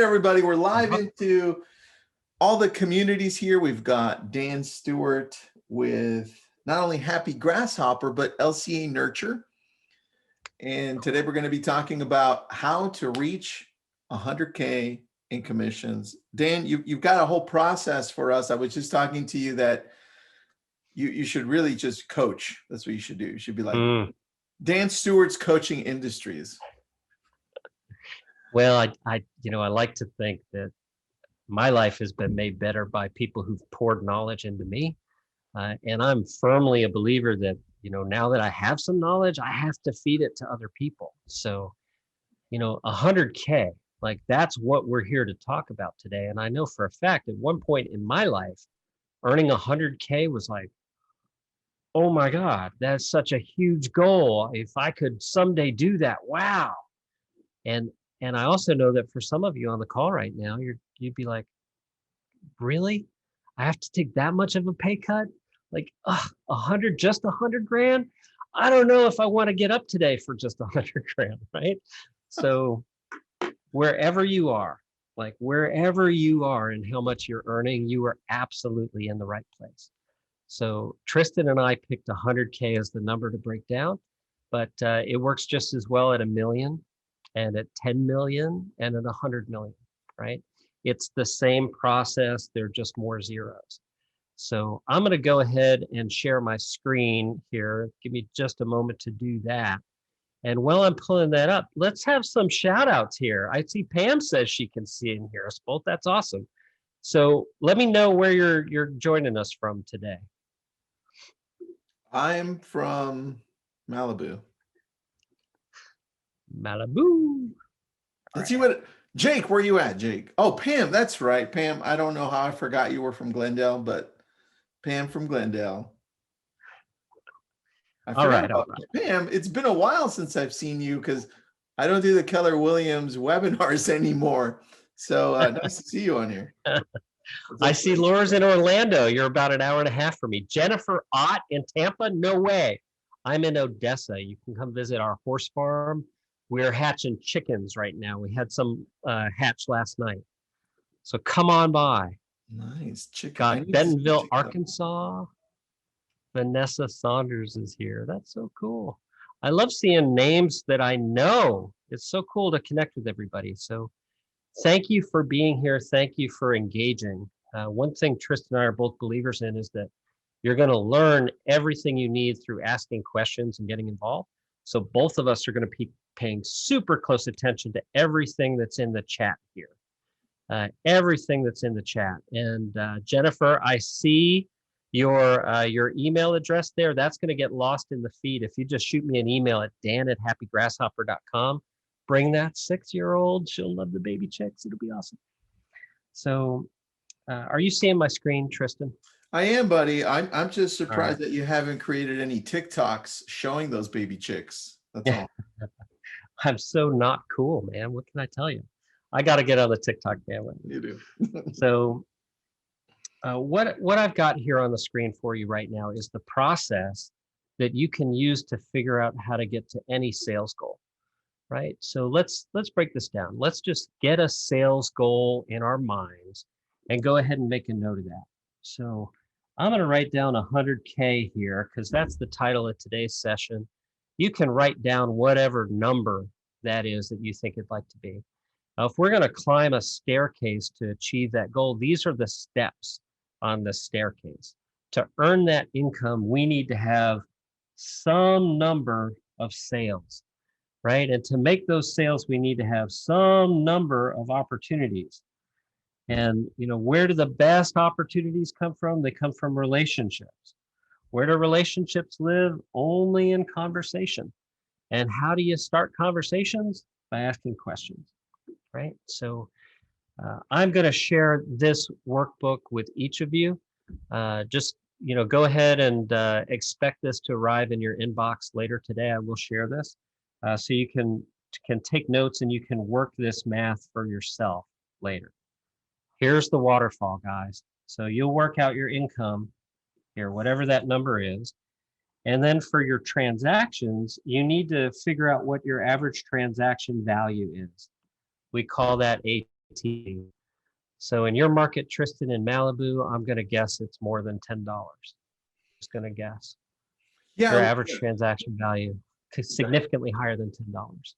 everybody. We're live into all the communities here. We've got Dan Stewart with not only Happy Grasshopper, but LCA Nurture. And today we're going to be talking about how to reach 100K in commissions. Dan, you've got a whole process for us. I was just talking to you that you should really just coach. That's what you should do. You should be like Dan Stewart's Coaching Industries. Well, I like to think that my life has been made better by people who've poured knowledge into me. And I'm firmly a believer that, now that I have some knowledge, I have to feed it to other people. So, 100K, like that's what we're here to talk about today. And I know for a fact at one point in my life, earning 100K was like, oh my God, that's such a huge goal. If I could someday do that, wow. And I also know that for some of you on the call right now, you'd be like, really? I have to take that much of a pay cut? Like, just 100 grand? I don't know if I want to get up today for just 100 grand, right? So wherever you are and how much you're earning, you are absolutely in the right place. So Tristan and I picked 100K as the number to break down, but it works just as well at $1 million and at 10 million and at 100 million, right? It's the same process, they're just more zeros. So I'm going to go ahead and share my screen here. Give me just a moment to do that. And while I'm pulling that up, let's have some shout outs here. I see Pam says she can see and hear us both. That's awesome. So let me know where you're joining us from today. I'm from Malibu. Let's see what Jake, where you at, Jake? Oh, Pam, that's right. Pam, I don't know how I forgot you were from Glendale, but Pam from Glendale. All right. Pam, it's been a while since I've seen you because I don't do the Keller Williams webinars anymore. So nice to see you on here. I see Laura's in Orlando. You're about an hour and a half from me. Jennifer Ott in Tampa? No way. I'm in Odessa. You can come visit our horse farm. We're hatching chickens right now. We had some hatch last night. So come on by. Nice. Chicken. Got Bentonville, Arkansas. Vanessa Saunders is here. That's so cool. I love seeing names that I know. It's so cool to connect with everybody. So thank you for being here. Thank you for engaging. One thing Tristan and I are both believers in is that you're going to learn everything you need through asking questions and getting involved. So both of us are going to be paying super close attention to everything that's in the chat here. Everything that's in the chat. And Jennifer, I see your email address there. That's going to get lost in the feed. If you just shoot me an email at dan@happygrasshopper.com, bring that 6-year-old. She'll love the baby chicks. It'll be awesome. So are you seeing my screen, Tristan? I am, buddy. I'm just surprised that you haven't created any TikToks showing those baby chicks. That's all. I'm so not cool, man. What can I tell you? I got to get on the TikTok bandwagon. You do. So what I've got here on the screen for you right now is the process that you can use to figure out how to get to any sales goal, right? So let's break this down. Let's just get a sales goal in our minds and go ahead and make a note of that. So I'm going to write down 100K here because that's the title of today's session. You can write down whatever number that is that you think it'd like to be. Now, if we're going to climb a staircase to achieve that goal, these are the steps on the staircase. To earn that income, we need to have some number of sales, right? And to make those sales, we need to have some number of opportunities. And, where do the best opportunities come from? They come from relationships. Where do relationships live? Only in conversation. And how do you start conversations? By asking questions, right? So I'm going to share this workbook with each of you. Just, go ahead and expect this to arrive in your inbox later today. I will share this so you can take notes and you can work this math for yourself later. Here's the waterfall, guys. So you'll work out your income here, whatever that number is. And then for your transactions, you need to figure out what your average transaction value is. We call that a ATV. So in your market, Tristan, in Malibu, I'm going to guess it's more than $10. Just going to guess. Yeah. Your average transaction value is significantly higher than $10.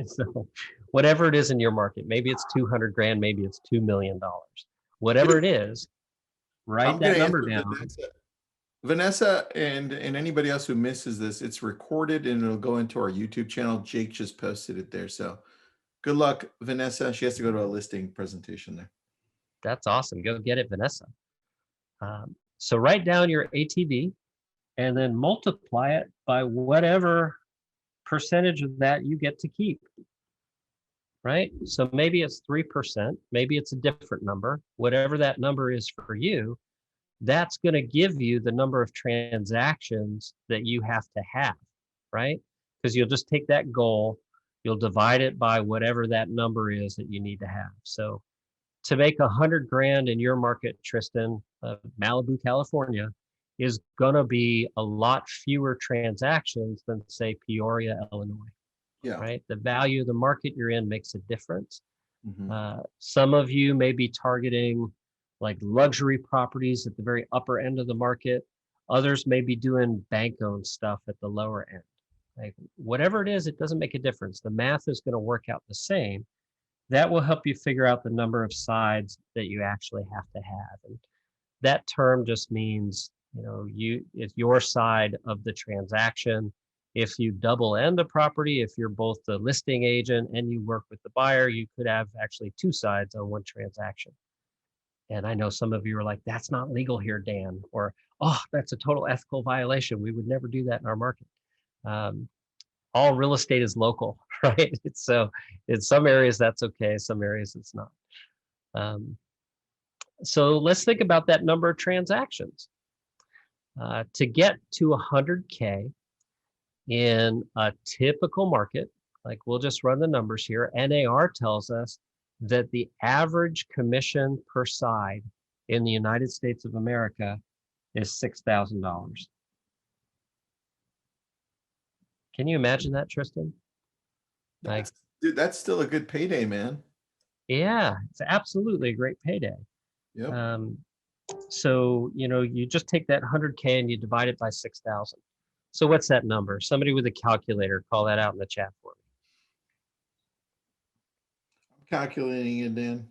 So whatever it is in your market, maybe it's 200 grand, maybe it's $2 million. Whatever it is, write I'm that going to number answer down. Vanessa and anybody else who misses this, it's recorded and it'll go into our YouTube channel. Jake just posted it there. So good luck, Vanessa. She has to go to a listing presentation there. That's awesome. Go get it, Vanessa. So write down your ATV and then multiply it by whatever percentage of that you get to keep. Right? So maybe it's 3%, maybe it's a different number. Whatever that number is for you, that's going to give you the number of transactions that you have to have, right? Because you'll just take that goal, you'll divide it by whatever that number is that you need to have. So to make 100 grand in your market, Tristan, Malibu, California, is going to be a lot fewer transactions than, say, Peoria, Illinois. Yeah. Right? The value of the market you're in makes a difference. Mm-hmm. Some of you may be targeting like luxury properties at the very upper end of the market. Others may be doing bank-owned stuff at the lower end. Like whatever it is, it doesn't make a difference. The math is going to work out the same. That will help you figure out the number of sides that you actually have to have. And that term just means, it's your side of the transaction. If you double end a property, if you're both the listing agent and you work with the buyer, you could have actually two sides on one transaction. And I know some of you are like, that's not legal here, Dan, or, oh, that's a total ethical violation. We would never do that in our market. All real estate is local, right? So in some areas that's okay, some areas it's not. So let's think about that number of transactions. To get to 100K in a typical market, like we'll just run the numbers here, NAR tells us that the average commission per side in the United States of America is $6,000. Can you imagine that, Tristan? Dude, that's still a good payday, man. Yeah, it's absolutely a great payday. Yep. So, you just take that 100K and you divide it by 6,000. So what's that number? Somebody with a calculator, call that out in the chat for me. I'm calculating it, Dan.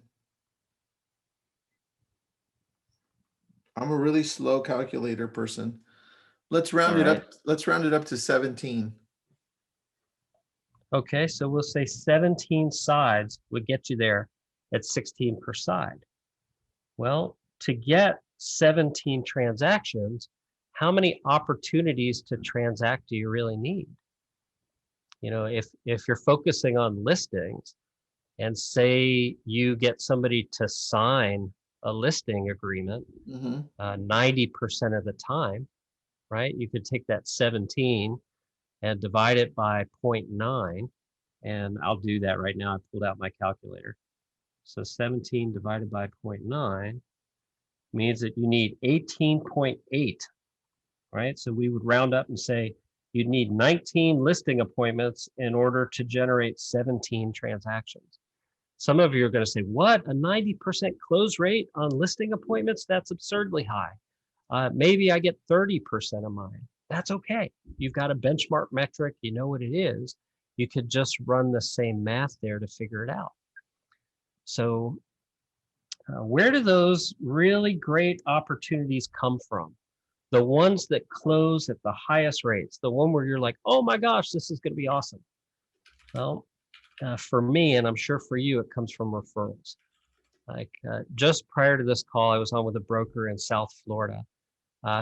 I'm a really slow calculator person. Let's round it up. Let's round it up to 17. Okay, so we'll say 17 sides would get you there at 16 per side. Well, to get 17 transactions, how many opportunities to transact do you really need? If you're focusing on listings and say you get somebody to sign a listing agreement 90% of the time, right? You could take that 17 and divide it by 0.9. And I'll do that right now. I pulled out my calculator. So 17 divided by 0.9 means that you need 18.8, right? So we would round up and say you'd need 19 listing appointments in order to generate 17 transactions. Some of you are going to say, what, a 90% close rate on listing appointments? That's absurdly high. Maybe I get 30% of mine. That's okay. You've got a benchmark metric. You know what it is. You could just run the same math there to figure it out. So where do those really great opportunities come from? The ones that close at the highest rates, the one where you're like, oh my gosh, this is going to be awesome. Well, for me, and I'm sure for you, it comes from referrals. Like just prior to this call, I was on with a broker in South Florida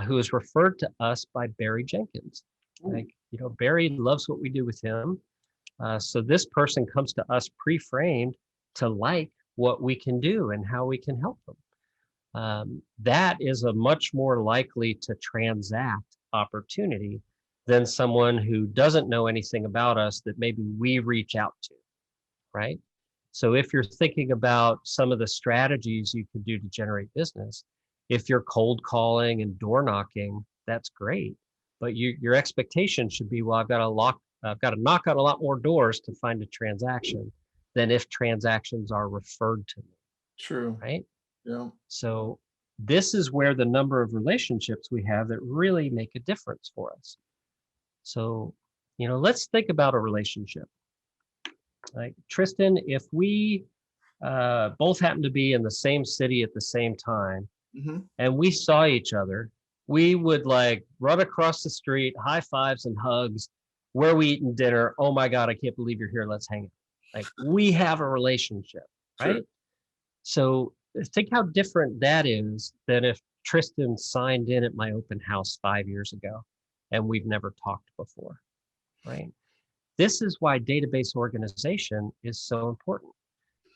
who was referred to us by Barry Jenkins. Like, Barry loves what we do with him. So this person comes to us pre-framed to like what we can do and how we can help them. That is a much more likely to transact opportunity than someone who doesn't know anything about us that maybe we reach out to, right? So if you're thinking about some of the strategies you could do to generate business, if you're cold calling and door knocking, that's great. But your expectation should be, well, I've got to knock on a lot more doors to find a transaction than if transactions are referred to me, True. right? Yeah. So this is where the number of relationships we have that really make a difference for us. So, let's think about a relationship. Like Tristan, if we both happen to be in the same city at the same time Hmm. and we saw each other, we would like run across the street, high fives and hugs. Where are we eating dinner? Oh my God, I can't believe you're here. Let's hang out. Like we have a relationship, Sure. right? So think how different that is than if Tristan signed in at my open house 5 years ago and we've never talked before, right? This is why database organization is so important,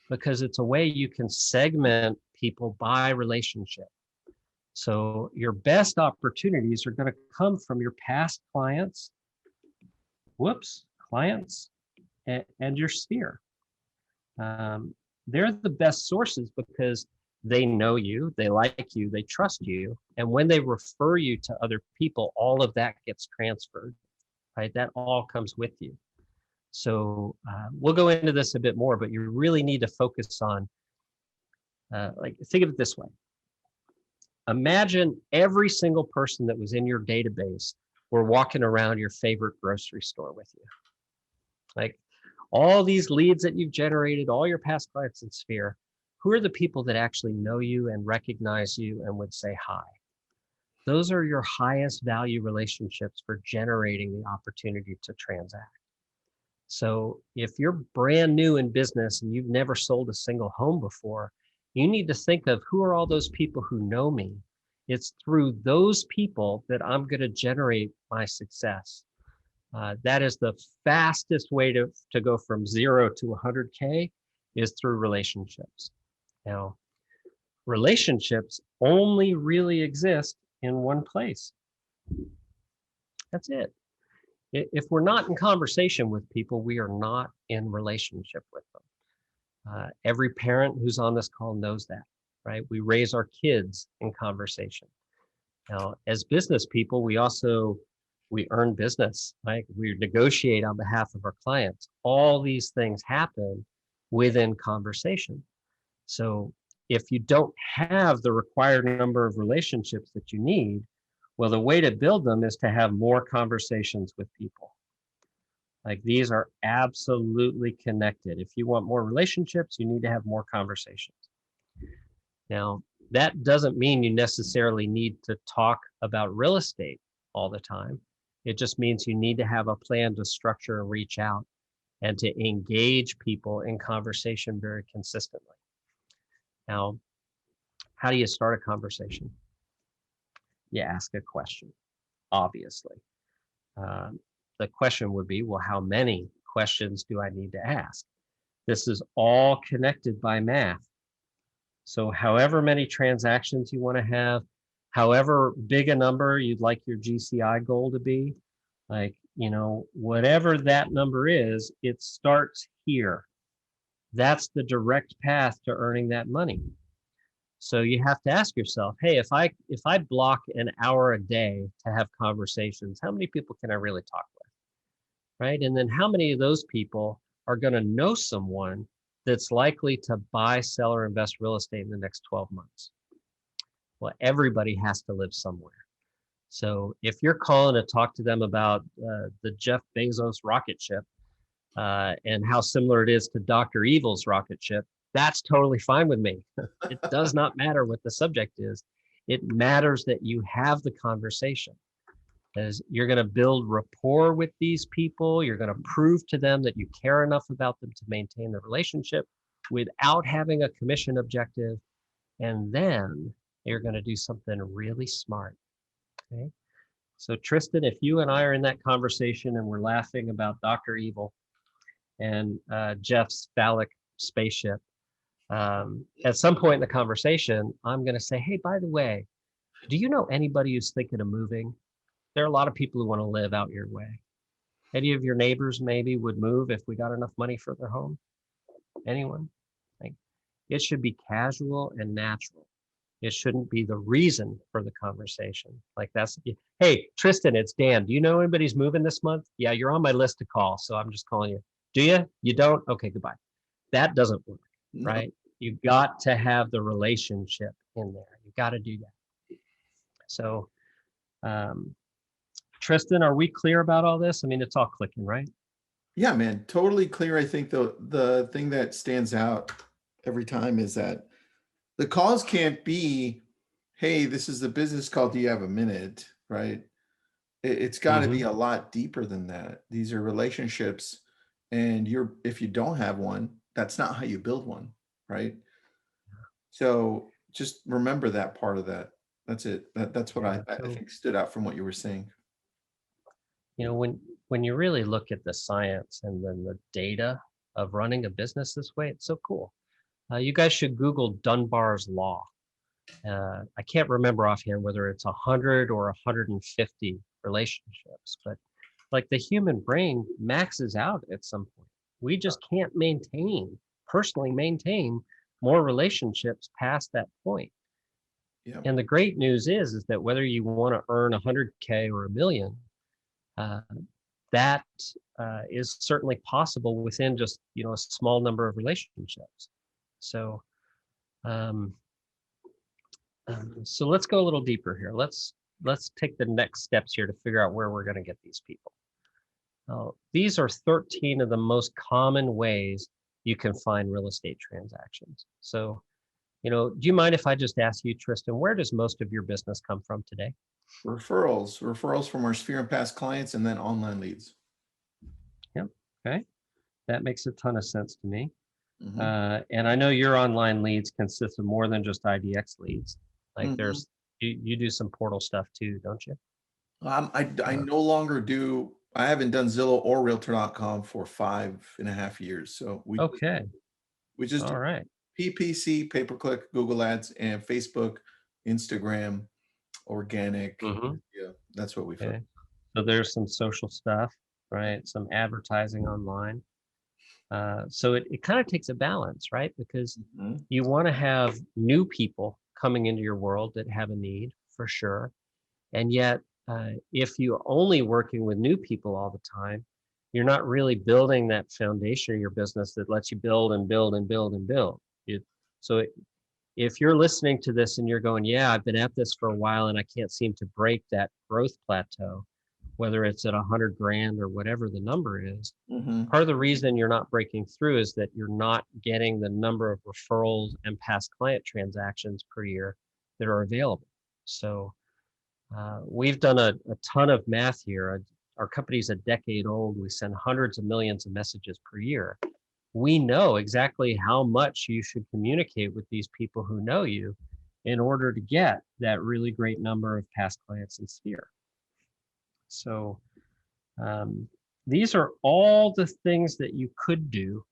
because it's a way you can segment people by relationship. So your best opportunities are going to come from your past clients, clients, and your sphere. They're the best sources because they know you, they like you, they trust you. And when they refer you to other people, all of that gets transferred, right? That all comes with you. So we'll go into this a bit more, but you really need to focus on, think of it this way. Imagine every single person that was in your database were walking around your favorite grocery store with you. Like all these leads that you've generated, all your past clients in Sphere, who are the people that actually know you and recognize you and would say hi? Those are your highest value relationships for generating the opportunity to transact. So if you're brand new in business and you've never sold a single home before, you need to think of who are all those people who know me. It's through those people that I'm going to generate my success. That is the fastest way to go from 0 to 100K is through relationships. Now, relationships only really exist in one place. That's it. If we're not in conversation with people, we are not in relationship with them. Every parent who's on this call knows that, right? We raise our kids in conversation. Now, as business people, we earn business, right? We negotiate on behalf of our clients. All these things happen within conversation. So if you don't have the required number of relationships that you need, well, the way to build them is to have more conversations with people. Like these are absolutely connected. If you want more relationships, you need to have more conversations. Now, that doesn't mean you necessarily need to talk about real estate all the time. It just means you need to have a plan to structure and reach out and to engage people in conversation very consistently. Now, how do you start a conversation? You ask a question, obviously. The question would be, well, how many questions do I need to ask? This is all connected by math. So however many transactions you want to have, however big a number you'd like your GCI goal to be, whatever that number is, it starts here. That's the direct path to earning that money. So you have to ask yourself, hey, if I block an hour a day to have conversations, how many people can I really talk with? Right? And then how many of those people are going to know someone that's likely to buy, sell, or invest real estate in the next 12 months? Well, everybody has to live somewhere. So if you're calling to talk to them about the Jeff Bezos rocket ship and how similar it is to Dr. Evil's rocket ship, that's totally fine with me. It does not matter what the subject is. It matters that you have the conversation. As you're going to build rapport with these people, you're going to prove to them that you care enough about them to maintain the relationship without having a commission objective. And then you're going to do something really smart. Okay. So Tristan, if you and I are in that conversation and we're laughing about Dr. Evil and Jeff's phallic spaceship, at some point in the conversation, I'm going to say, hey, by the way, do you know anybody who's thinking of moving? There are a lot of people who want to live out your way. Any of your neighbors maybe would move if we got enough money for their home? Anyone? Like, it should be casual and natural. It shouldn't be the reason for the conversation. Like hey, Tristan, it's Dan. Do you know anybody's moving this month? Yeah, you're on my list to call, so I'm just calling you. Do you? You don't? Okay, goodbye. That doesn't work, No. right? You've got to have the relationship in there. You've got to do that. So, Tristan, are we clear about all this? I mean, it's all clicking, right? Yeah, man, totally clear. I think the thing that stands out every time is that the calls can't be, hey, this is the business call. Do you have a minute? Right? It's got to be a lot deeper than that. These are relationships, and if you don't have one, that's not how you build one, right? So just remember that part of that. That's it. That's what Yeah, I so, think stood out from what you were saying. you know, when you really look at the science and then the data of running a business this way, it's so cool. You guys should Google Dunbar's law. I can't remember offhand whether it's 100 or 150 relationships, but like the human brain maxes out at some point. We just can't personally maintain more relationships past that point. Yeah. And the great news is that whether you want to earn 100K or a million, that is certainly possible within just, a small number of relationships. So, so let's go a little deeper here. Let's take the next steps here to figure out where we're going to get these people. These are 13 of the most common ways you can find real estate transactions. So, do you mind if I just ask you, Tristan, where does most of your business come from today? Referrals from our Sphere and Past clients, and then online leads. Yep. Okay. That makes a ton of sense to me. Mhm. And I know your online leads consist of more than just IDX leads. Like Mhm. you do some portal stuff too, don't you? I no longer do. I haven't done Zillow or Realtor.com for 5.5 years. So Okay. we just All do right. PPC, pay per click, Google Ads, and Facebook, Instagram, organic. Mm-hmm. Yeah, that's what we focus. Okay. So there's some social stuff, right? Some advertising online. So it kind of takes a balance, right? Because Mhm. you want to have new people coming into your world that have a need for sure. And yet, if you're only working with new people all the time, you're not really building that foundation of your business that lets you build and build and build and build. So if you're listening to this and you're going, yeah, I've been at this for a while and I can't seem to break that growth plateau, whether it's at 100 grand or whatever the number is, Mhm. part of the reason you're not breaking through is that you're not getting the number of referrals and past client transactions per year that are available. So we've done a ton of math here. Our company's a decade old. We send hundreds of millions of messages per year. We know exactly how much you should communicate with these people who know you in order to get that really great number of past clients in Sphere. So these are all the things that you could do,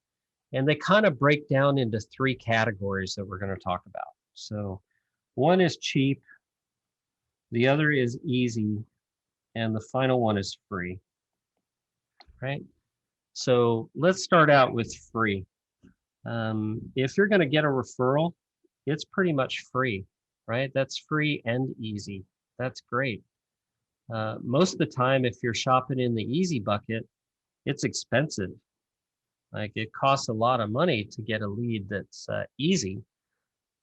and they kind of break down into three categories that we're going to talk about. So one is cheap, the other is easy, and the final one is free, right? So let's start out with free. If you're going to get a referral, it's pretty much free, right? That's free and easy. That's great. Most of the time, if you're shopping in the easy bucket, it's expensive. Like it costs a lot of money to get a lead that's easy.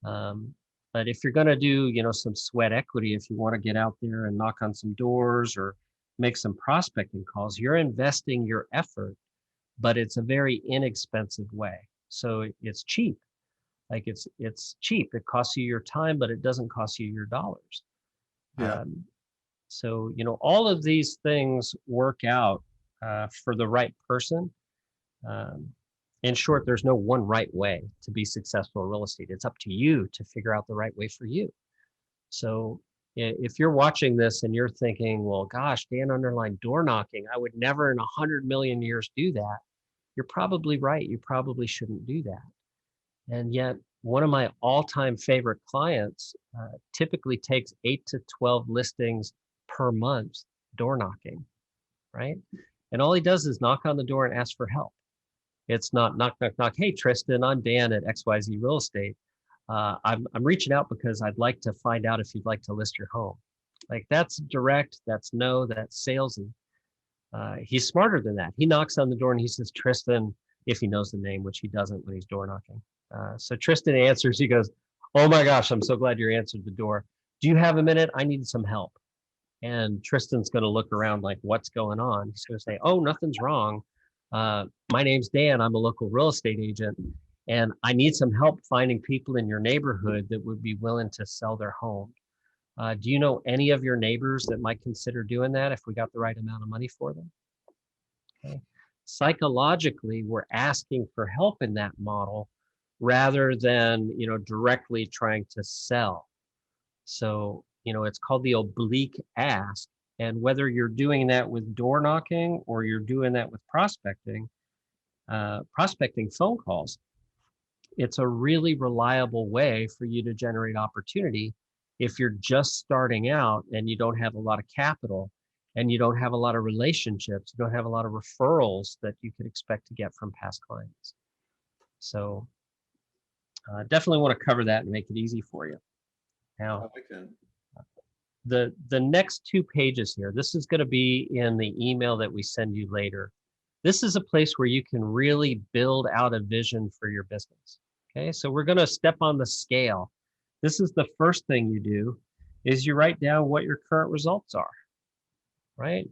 But if you're going to do, some sweat equity, if you want to get out there and knock on some doors or make some prospecting calls, you're investing your effort, but it's a very inexpensive way. So it's cheap. Like it's cheap. It costs you your time, but it doesn't cost you your dollars. Yeah. So all of these things work out for the right person. Um, in short, there's no one right way to be successful in real estate. It's up to you to figure out the right way for you. So if you're watching this and you're thinking, well, gosh, Dan underlined door knocking, I would never in 100 million years do that. You're probably right. You probably shouldn't do that. And yet, one of my all-time favorite clients typically takes 8 to 12 listings per month door knocking, right? And all he does is knock on the door and ask for help. It's not knock, knock, knock. Hey, Tristan, I'm Dan at XYZ Real Estate. I'm reaching out because I'd like to find out if you'd like to list your home. Like that's direct, that's no, that's salesy. He's smarter than that. He knocks on the door and he says, Tristan, if he knows the name, which he doesn't when he's door knocking. So Tristan answers, he goes, "Oh my gosh, I'm so glad you answered the door. Do you have a minute? I need some help." And Tristan's going to look around like, what's going on? He's going to say, "Oh, nothing's wrong. My name's Dan. I'm a local real estate agent, and I need some help finding people in your neighborhood that would be willing to sell their home. Do you know any of your neighbors that might consider doing that if we got the right amount of money for them?" Okay. Psychologically, we're asking for help in that model rather than, directly trying to sell. So, it's called the oblique ask. And whether you're doing that with door knocking or you're doing that with prospecting phone calls, it's a really reliable way for you to generate opportunity if you're just starting out and you don't have a lot of capital and you don't have a lot of relationships, you don't have a lot of referrals that you could expect to get from past clients. So definitely want to cover that and make it easy for you. Now, the next 2 pages here, this is going to be in the email that we send you later. This is a place where you can really build out a vision for your business. Okay, so we're going to step on the scale. This is the first thing you do, is you write down what your current results are, right?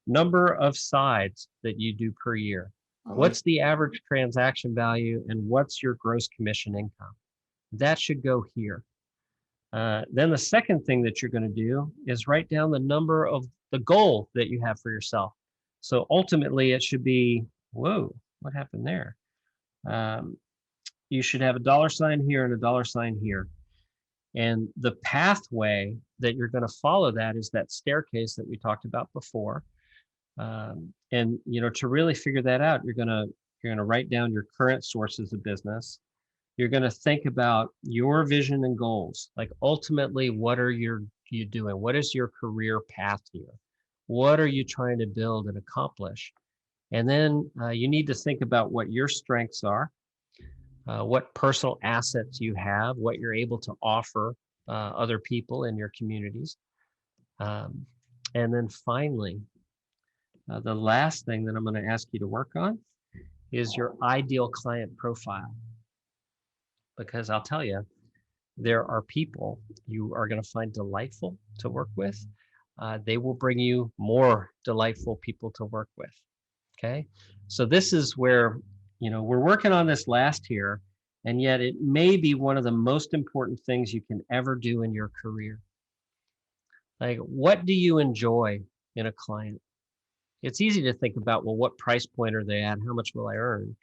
Number of sides that you do per year. What's the average transaction value and what's your gross commission income? That should go here. Then the second thing that you're going to do is write down the number of the goal that you have for yourself. So ultimately it should be, whoa, what happened there? You should have a $ here and a $ here. And the pathway that you're going to follow that is that staircase that we talked about before. And to really figure that out, you're going to write down your current sources of business. You're going to think about your vision and goals. Like ultimately, what are you doing? What is your career path here? What are you trying to build and accomplish? And then you need to think about what your strengths are, what personal assets you have, what you're able to offer other people in your communities. And then finally, the last thing that I'm going to ask you to work on is your ideal client profile. Because I'll tell you, there are people you are going to find delightful to work with. They will bring you more delightful people to work with. Okay. So this is where, we're working on this last here, and yet it may be one of the most important things you can ever do in your career. Like, what do you enjoy in a client? It's easy to think about, well, what price point are they at? How much will I earn?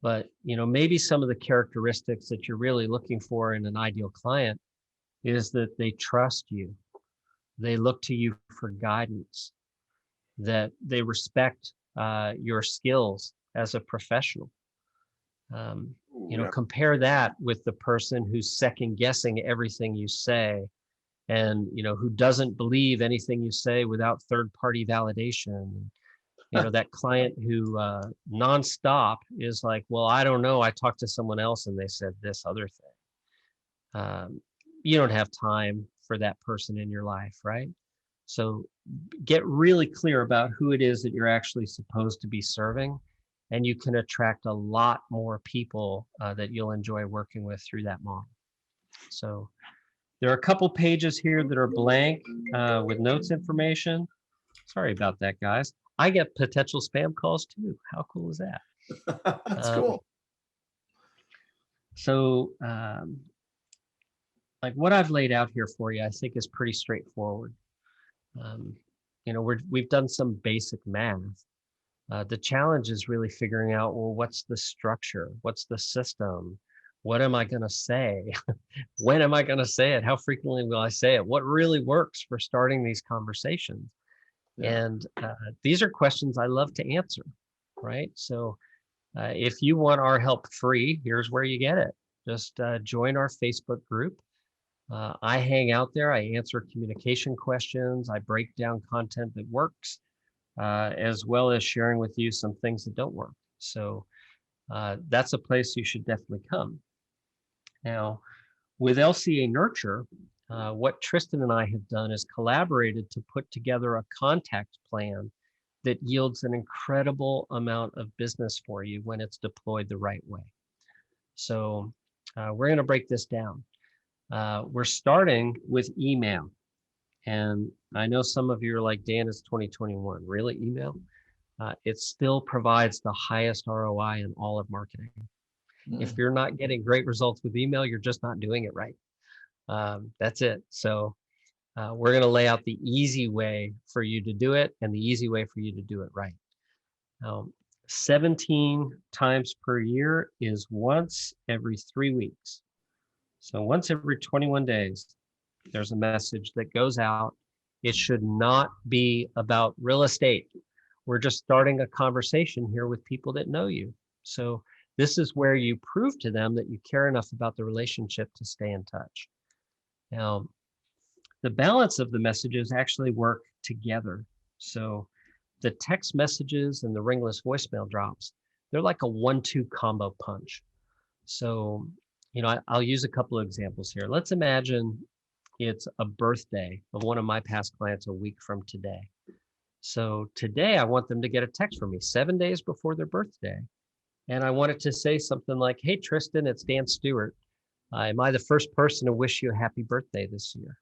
But, maybe some of the characteristics that you're really looking for in an ideal client is that they trust you. They look to you for guidance, that they respect your skills as a professional. Compare that with the person who's second guessing everything you say and, who doesn't believe anything you say without third-party validation. That client who nonstop is like, well, I don't know. I talked to someone else and they said this other thing. You don't have time for that person in your life, right? So get really clear about who it is that you're actually supposed to be serving, and you can attract a lot more people that you'll enjoy working with through that model. So there are a couple pages here that are blank with notes information. Sorry about that, guys. I get potential spam calls too. How cool is that? That's cool. So, like what I've laid out here for you, I think is pretty straightforward. We've done some basic math. The challenge is really figuring out, well, what's the structure? What's the system? What am I going to say? When am I going to say it? How frequently will I say it? What really works for starting these conversations? Yeah. And these are questions I love to answer, right? So if you want our help free, here's where you get it. Just join our Facebook group. I hang out there. I answer communication questions. I break down content that works, as well as sharing with you some things that don't work. So that's a place you should definitely come. Now, with LCA Nurture, what Tristan and I have done is collaborated to put together a contact plan that yields an incredible amount of business for you when it's deployed the right way. So we're going to break this down. We're starting with email. And I know some of you are like, Dan, it's 2021. Really, email? It still provides the highest ROI in all of marketing. If you're not getting great results with email, you're just not doing it right. That's it. So we're going to lay out the easy way for you to do it and the easy way for you to do it right. 17 times per year is once every 3 weeks. So once every 21 days, there's a message that goes out. It should not be about real estate. We're just starting a conversation here with people that know you. So this is where you prove to them that you care enough about the relationship to stay in touch. Now, the balance of the messages actually work together. So the text messages and the ringless voicemail drops, they're like a 1-2 combo punch. So, I'll use a couple of examples here. Let's imagine it's a birthday of one of my past clients a week from today. So today I want them to get a text from me 7 days before their birthday. And I want it to say something like, hey, Tristan, it's Dan Stewart. Am I the first person to wish you a happy birthday this year?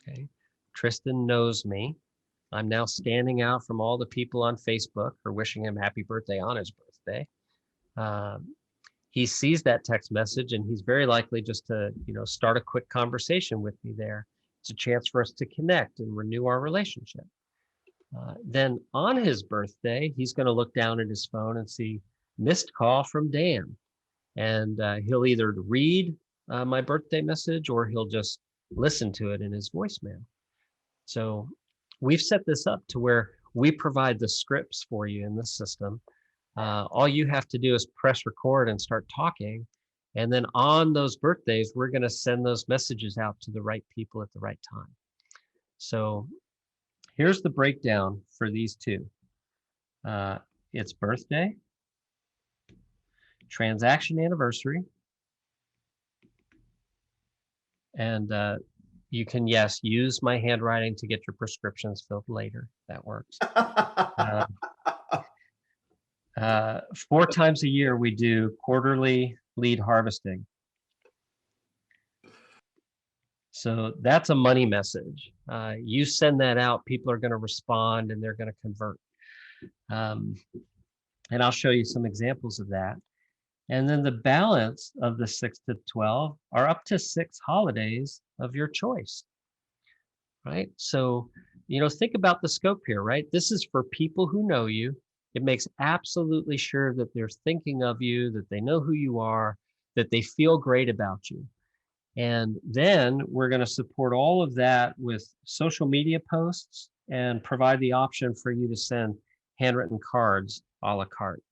Okay. Tristan knows me. I'm now standing out from all the people on Facebook for wishing him happy birthday on his birthday. He sees that text message and he's very likely just to, start a quick conversation with me there. It's a chance for us to connect and renew our relationship. Then on his birthday, he's going to look down at his phone and see missed call from Dan. And he'll either read my birthday message or he'll just listen to it in his voicemail. So we've set this up to where we provide the scripts for you in the system. All you have to do is press record and start talking. And then on those birthdays, we're going to send those messages out to the right people at the right time. So here's the breakdown for these two. It's birthday, transaction anniversary, and you can, yes, use my handwriting to get your prescriptions filled later. That works. 4 times a year, we do quarterly lead harvesting. So that's a money message. You send that out, people are going to respond and they're going to convert. And I'll show you some examples of that. And then the balance of the 6 to 12 are up to 6 holidays of your choice, right? So, think about the scope here, right? This is for people who know you. It makes absolutely sure that they're thinking of you, that they know who you are, that they feel great about you. And then we're going to support all of that with social media posts and provide the option for you to send handwritten cards a la carte.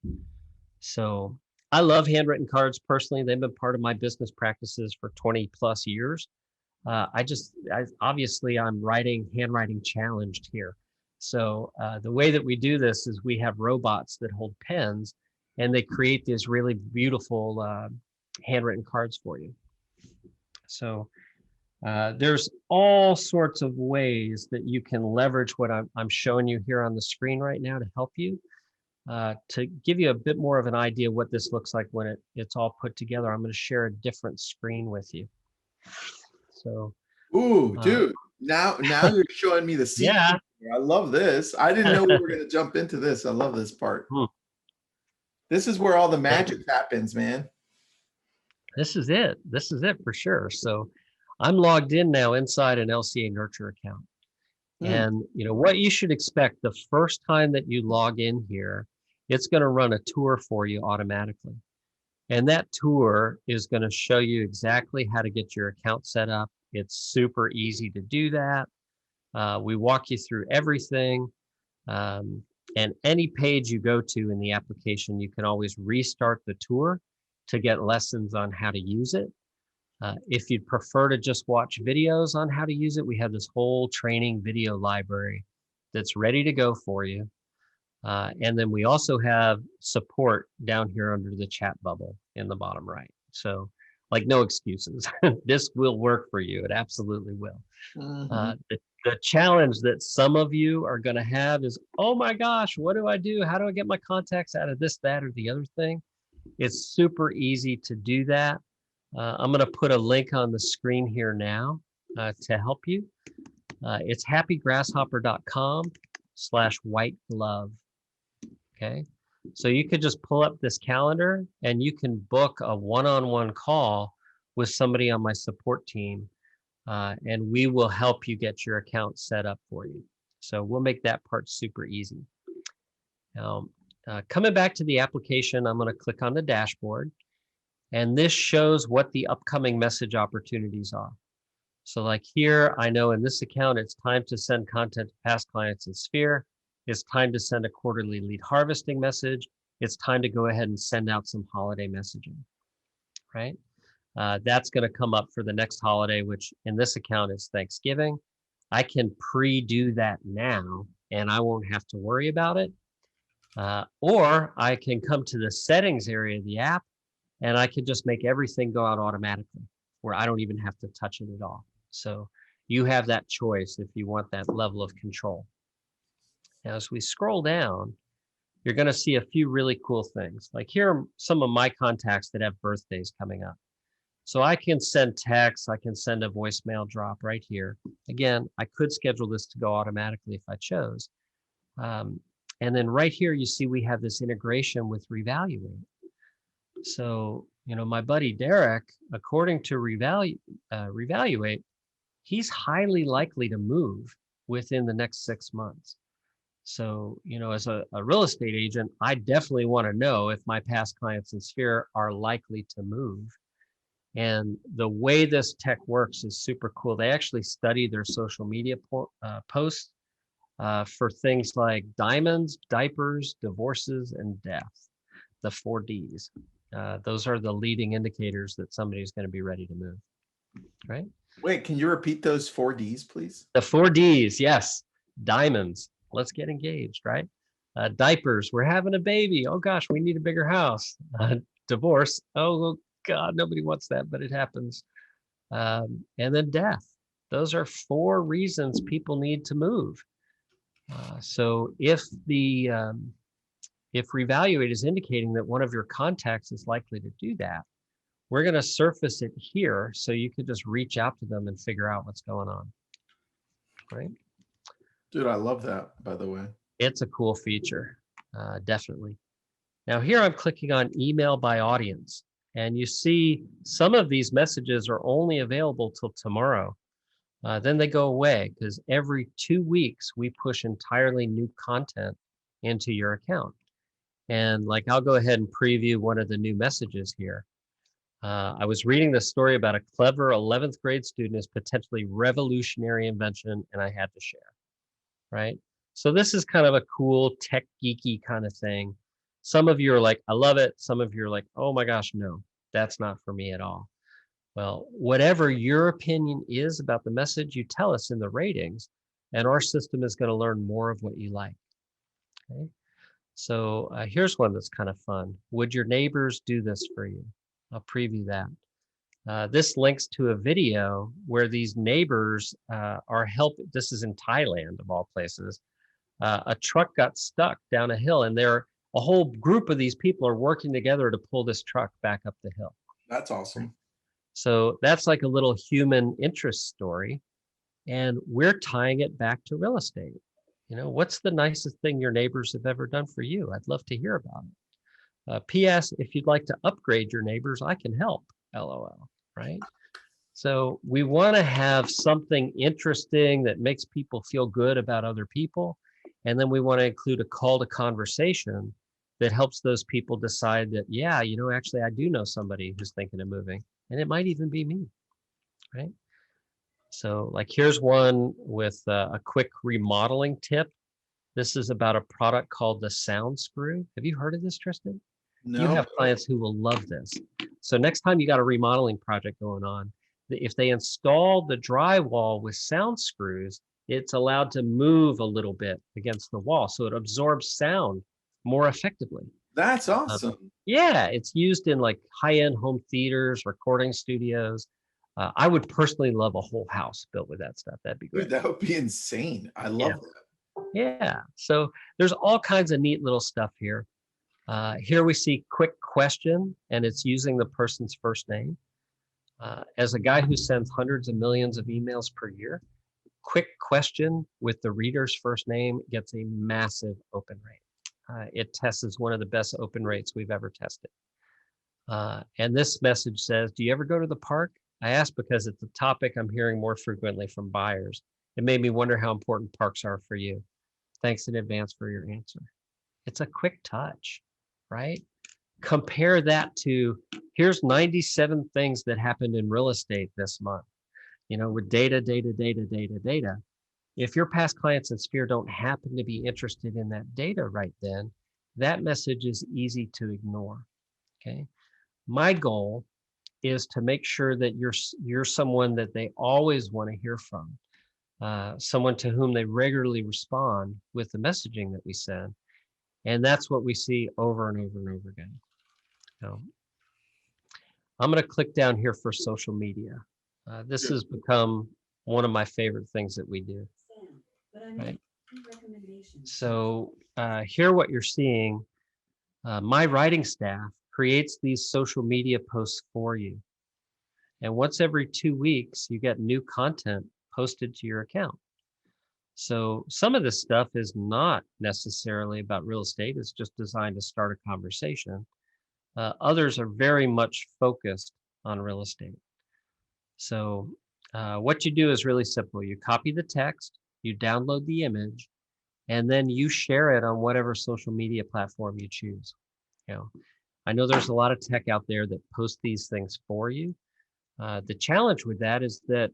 So I love handwritten cards personally. They've been part of my business practices for 20 plus years. Obviously I'm handwriting challenged here. So the way that we do this is we have robots that hold pens and they create these really beautiful handwritten cards for you. So there's all sorts of ways that you can leverage what I'm showing you here on the screen right now to help you, to give you a bit more of an idea what this looks like when it's all put together. I'm going to share a different screen with you. So, ooh, dude, now you're showing me the secret. Yeah. I love this. I didn't know we were going to jump into this. I love this part. This is where all the magic happens, man. This is it. This is it for sure. So I'm logged in now inside an LCA Nurture account. And what you should expect the first time that you log in here, it's going to run a tour for you automatically. And that tour is going to show you exactly how to get your account set up. It's super easy to do that. We walk you through everything. And any page you go to in the application, you can always restart the tour to get lessons on how to use it. If you'd prefer to just watch videos on how to use it, we have this whole training video library that's ready to go for you. And then we also have support down here under the chat bubble in the bottom right. So like no excuses. This will work for you. It absolutely will. The The challenge that some of you are going to have is, oh my gosh, what do I do? How do I get my contacts out of this, that, or the other thing? It's super easy to do that. I'm going to put a link on the screen here now to help you. It's happygrasshopper.com/white glove. Okay. So you could just pull up this calendar and you can book a one-on-one call with somebody on my support team, and we will help you get your account set up for you. So we'll make that part super easy. Now, coming back to the application, I'm going to click on the dashboard, and this shows what the upcoming message opportunities are. So like here, I know in this account, it's time to send content to past clients in Sphere. It's time to send a quarterly lead harvesting message. It's time to go ahead and send out some holiday messaging, right? That's going to come up for the next holiday, which in this account is Thanksgiving. I can pre-do that now, and I won't have to worry about it. Or I can come to the settings area of the app, and I can just make everything go out automatically, where I don't even have to touch it at all. So you have that choice if you want that level of control. Now, as we scroll down, you're going to see a few really cool things. Like here are some of my contacts that have birthdays coming up. So I can send text, I can send a voicemail drop right here. Again, I could schedule this to go automatically if I chose. And then right here, you see we have this integration with Revaluate. So, you know, my buddy Derek, according to Revaluate, he's highly likely to move within the next 6 months. So, you know, as a real estate agent, I definitely want to know if my past clients in Sphere are likely to move. And the way this tech works is super cool. They actually study their social media posts for things like diamonds, diapers, divorces, and death, the 4 Ds. Those are the leading indicators that somebody's going to be ready to move, right? Wait, can you repeat those 4 Ds, please? The 4 Ds, yes. Diamonds, let's get engaged, right? Diapers, we're having a baby. Oh gosh, we need a bigger house. Divorce, oh God, nobody wants that, but it happens. And then death. Those are 4 reasons people need to move. So if Revaluate is indicating that one of your contacts is likely to do that, we're going to surface it here so you could just reach out to them and figure out what's going on. Right? Dude, I love that, by the way. It's a cool feature, definitely. Now here I'm clicking on email by audience, and you see some of these messages are only available till tomorrow. Then they go away because every 2 weeks we push entirely new content into your account. And like, I'll go ahead and preview one of the new messages here. I was reading this story about a clever 11th grade student's potentially revolutionary invention, and I had to share, right? So this is kind of a cool tech geeky kind of thing. Some of you are like, I love it. Some of you are like, oh my gosh, no, that's not for me at all. Well, whatever your opinion is about the message, you tell us in the ratings, and our system is going to learn more of what you like. Okay. So here's one that's kind of fun. Would your neighbors do this for you? I'll preview that. This links to a video where these neighbors are helping. This is in Thailand, of all places. A truck got stuck down a hill, and a whole group of these people are working together to pull this truck back up the hill. That's awesome. So that's like a little human interest story, and we're tying it back to real estate. You know, what's the nicest thing your neighbors have ever done for you? I'd love to hear about it. P.S. If you'd like to upgrade your neighbors, I can help. LOL. Right? So we want to have something interesting that makes people feel good about other people, and then we want to include a call to conversation that helps those people decide that, yeah, you know, actually, I do know somebody who's thinking of moving, and it might even be me. Right? So like here's one with a quick remodeling tip. This is about a product called the Sound Screw. Have you heard of this, Tristan? No. You have clients who will love this. So next time you got a remodeling project going on, if they install the drywall with sound screws, it's allowed to move a little bit against the wall. So it absorbs sound more effectively. That's awesome. Yeah, it's used in like high-end home theaters, recording studios. I would personally love a whole house built with that stuff. That'd be Dude, great. that would be insane. I love that. Yeah. So there's all kinds of neat little stuff here. Here we see quick question, and it's using the person's first name. As a guy who sends hundreds of millions of emails per year, quick question with the reader's first name gets a massive open rate. It tests as one of the best open rates we've ever tested. And this message says, do you ever go to the park? I ask because it's a topic I'm hearing more frequently from buyers. It made me wonder how important parks are for you. Thanks in advance for your answer. It's a quick touch, right? Compare that to, here's 97 things that happened in real estate this month. You know, with data. If your past clients in Sphere don't happen to be interested in that data right then, that message is easy to ignore, okay? My goal is to make sure that you're someone that they always want to hear from, someone to whom they regularly respond with the messaging that we send. And that's what we see over and over and over again. So I'm going to click down here for social media. This has become one of my favorite things that we do. Right? So here what you're seeing, my writing staff creates these social media posts for you. And once every 2 weeks, you get new content posted to your account. So some of this stuff is not necessarily about real estate. It's just designed to start a conversation. Others are very much focused on real estate. So what you do is really simple. You copy the text, you download the image, and then you share it on whatever social media platform you choose. You know, I know there's a lot of tech out there that post these things for you. The challenge with that is that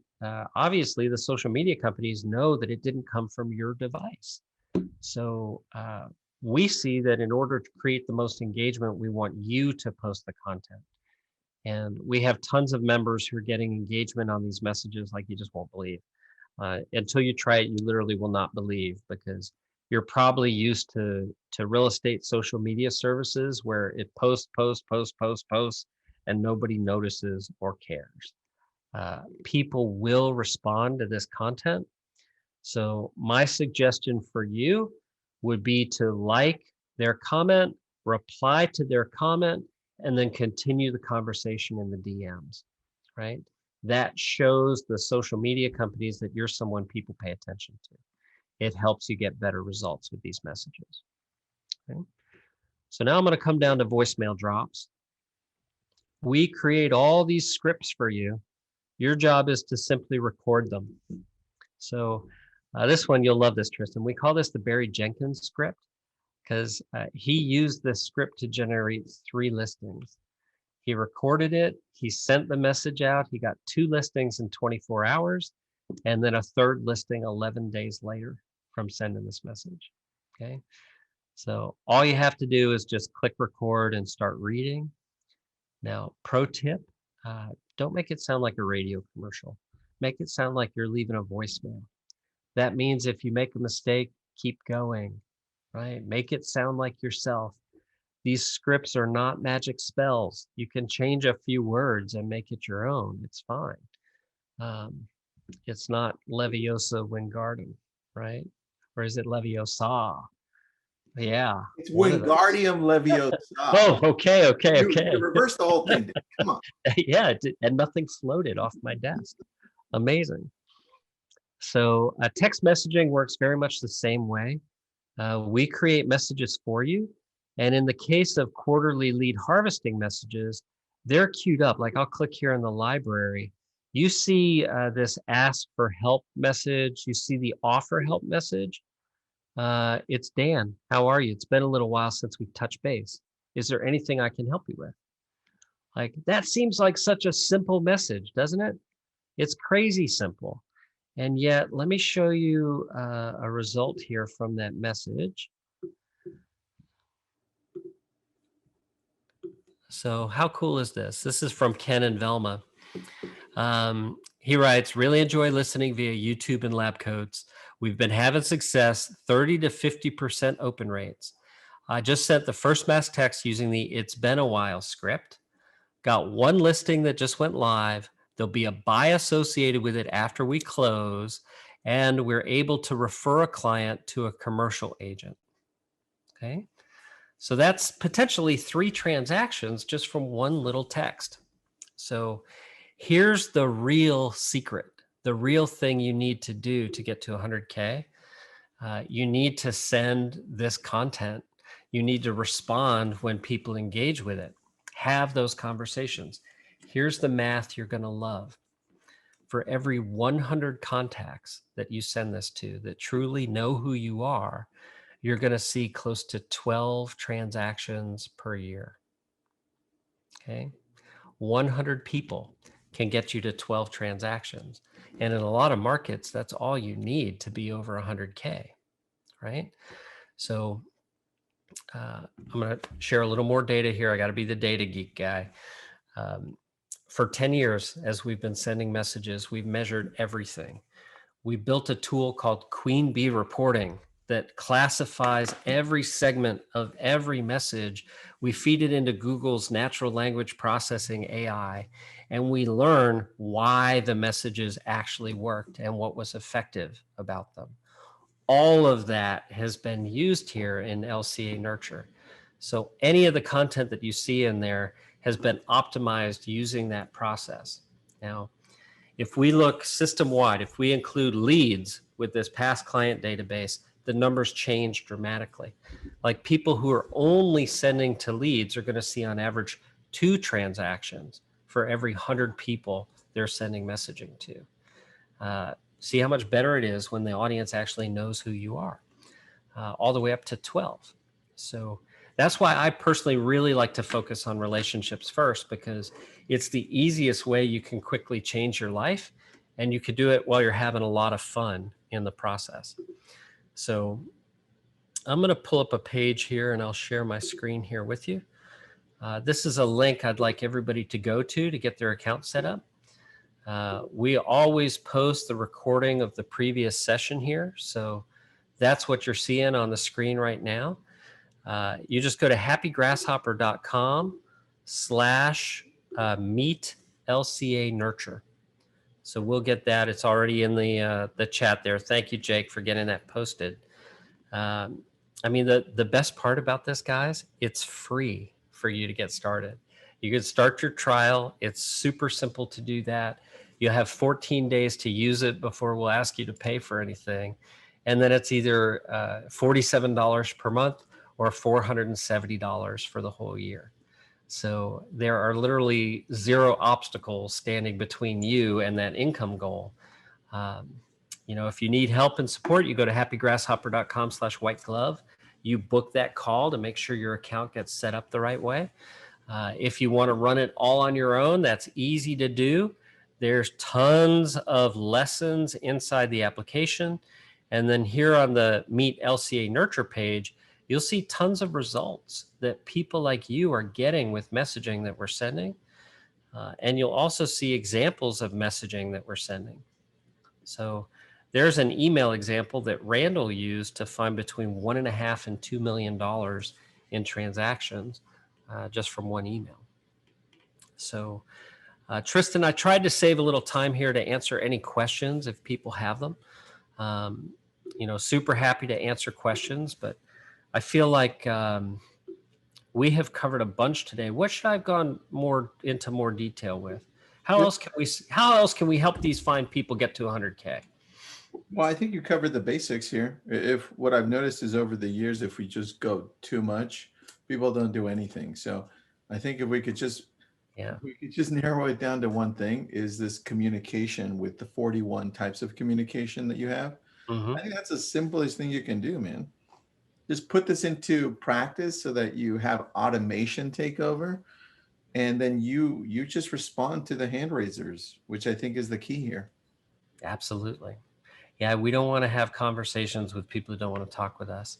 obviously the social media companies know that it didn't come from your device. So we see that in order to create the most engagement, we want you to post the content. And we have tons of members who are getting engagement on these messages like you just won't believe. Until you try it, you literally will not believe, because you're probably used to real estate social media services where it posts, and nobody notices or cares. People will respond to this content. So my suggestion for you would be to like their comment, reply to their comment, and then continue the conversation in the DMs, right? That shows the social media companies that you're someone people pay attention to. It helps you get better results with these messages. Okay? So now I'm going to come down to voicemail drops. We create all these scripts for you. Your job is to simply record them. So this one, you'll love this, Tristan. We call this the Barry Jenkins script because he used this script to generate 3 listings. He recorded it. He sent the message out. He got 2 listings in 24 hours and then a 3rd listing 11 days later from sending this message. Okay. So all you have to do is just click record and start reading. Now, pro tip, don't make it sound like a radio commercial. Make it sound like you're leaving a voicemail. That means if you make a mistake, keep going, right? Make it sound like yourself. These scripts are not magic spells. You can change a few words and make it your own. It's fine. It's not Leviosa Wingardium, right? Or is it Leviosa? Yeah. It's Wingardium Leviosa. Oh, okay. You reversed the whole thing. Come on. Yeah, and nothing floated off my desk. Amazing. So text messaging works very much the same way. We create messages for you. And in the case of quarterly lead harvesting messages, they're queued up. Like I'll click here in the library. You see this ask for help message. You see the offer help message. It's Dan. How are you? It's been a little while since we've touched base. Is there anything I can help you with? Like that seems like such a simple message, doesn't it? It's crazy simple. And yet, let me show you a result here from that message. So how cool is this? This is from Ken and Velma. He writes, really enjoy listening via YouTube and LabCoats. We've been having success, 30 to 50% open rates. I just sent the first mass text using the It's Been a While script. Got 1 listing that just went live. There'll be a buy associated with it after we close, and we're able to refer a client to a commercial agent. Okay. So that's potentially 3 transactions just from one little text. So here's the real secret, the real thing you need to do to get to 100K. You need to send this content. You need to respond when people engage with it. Have those conversations. Here's the math you're going to love. For every 100 contacts that you send this to that truly know who you are, you're going to see close to 12 transactions per year. Okay. 100 people can get you to 12 transactions. And in a lot of markets, that's all you need to be over 100K, right? So I'm going to share a little more data here. I got to be the data geek guy. For 10 years, as we've been sending messages, we've measured everything. We built a tool called Queen Bee Reporting that classifies every segment of every message. We feed it into Google's natural language processing AI, and we learn why the messages actually worked and what was effective about them. All of that has been used here in LCA Nurture. So any of the content that you see in there has been optimized using that process. Now, if we look system-wide, if we include leads with this past client database, the numbers change dramatically. Like people who are only sending to leads are going to see on average 2 transactions for every 100 people they're sending messaging to. See how much better it is when the audience actually knows who you are, all the way up to 12. So that's why I personally really like to focus on relationships first, because it's the easiest way you can quickly change your life, and you could do it while you're having a lot of fun in the process. So I'm going to pull up a page here and I'll share my screen here with you. This is a link I'd like everybody to go to get their account set up. We always post the recording of the previous session here. So that's what you're seeing on the screen right now. You just go to happygrasshopper.com/meet LCA Nurture. So we'll get that. It's already in the chat there. Thank you, Jake, for getting that posted. I mean, the best part about this, guys, it's free for you to get started. You can start your trial. It's super simple to do that. You have 14 days to use it before we'll ask you to pay for anything. And then it's either $47 per month or $470 for the whole year. So there are literally 0 obstacles standing between you and that income goal. You know, if you need help and support, you go to happygrasshopper.com/whiteglove. You book that call to make sure your account gets set up the right way. If you want to run it all on your own, that's easy to do. There's tons of lessons inside the application. And then here on the Meet LCA Nurture page, you'll see tons of results that people like you are getting with messaging that we're sending. And you'll also see examples of messaging that we're sending. So there's an email example that Randall used to find between $1.5 and $2 million in transactions just from one email. So Tristan, I tried to save a little time here to answer any questions if people have them. You know, super happy to answer questions, but I feel like we have covered a bunch today. What should I have gone into more detail with? How else can we help these fine people get to 100K? Well, I think you covered the basics here. If what I've noticed is over the years, if we just go too much, people don't do anything. So I think if we could just narrow it down to one thing, is this communication with the 41 types of communication that you have. Mm-hmm. I think that's the simplest thing you can do, man. Just put this into practice so that you have automation take over, and then you just respond to the hand raisers, which I think is the key here. Absolutely. Yeah, we don't want to have conversations with people who don't want to talk with us,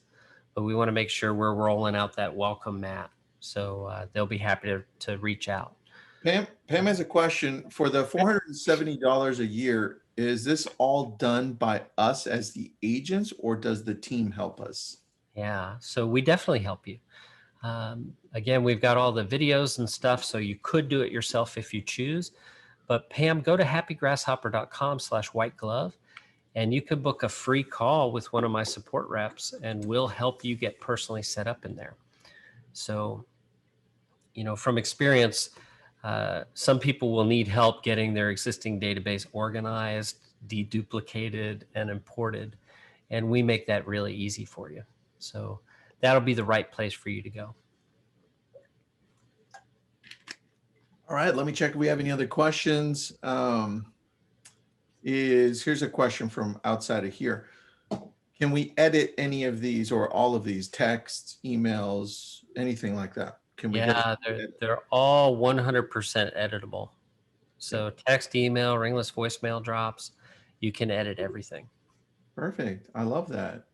but we want to make sure we're rolling out that welcome mat. So they'll be happy to reach out. Pam has a question. For the $470 a year, is this all done by us as the agents, or does the team help us? Yeah, so we definitely help you. Again, we've got all the videos and stuff, so you could do it yourself if you choose. But Pam, go to happygrasshopper.com/whiteglove, and you can book a free call with one of my support reps, and we'll help you get personally set up in there. So, from experience, some people will need help getting their existing database organized, deduplicated, and imported. And we make that really easy for you. So that'll be the right place for you to go. All right, let me check if we have any other questions. Here's a question from outside of here. Can we edit any of these or all of these texts, emails, anything like that? Can we? Yeah, they're all 100% editable. So text, email, ringless voicemail drops, you can edit everything. Perfect. I love that.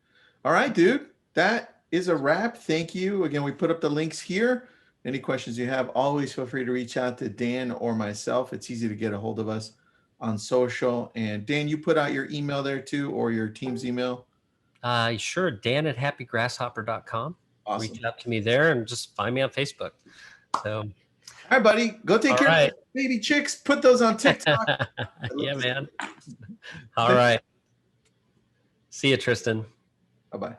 All right, dude. That is a wrap. Thank you. Again, we put up the links here. Any questions you have, always feel free to reach out to Dan or myself. It's easy to get a hold of us on social. And Dan, you put out your email there too, or your team's email? Sure. Dan at happygrasshopper.com. Awesome. Reach out to me there and just find me on Facebook. So, all right, buddy. Go take care of those baby chicks. Put those on TikTok. Yeah, man. All right. See you, Tristan. Bye-bye.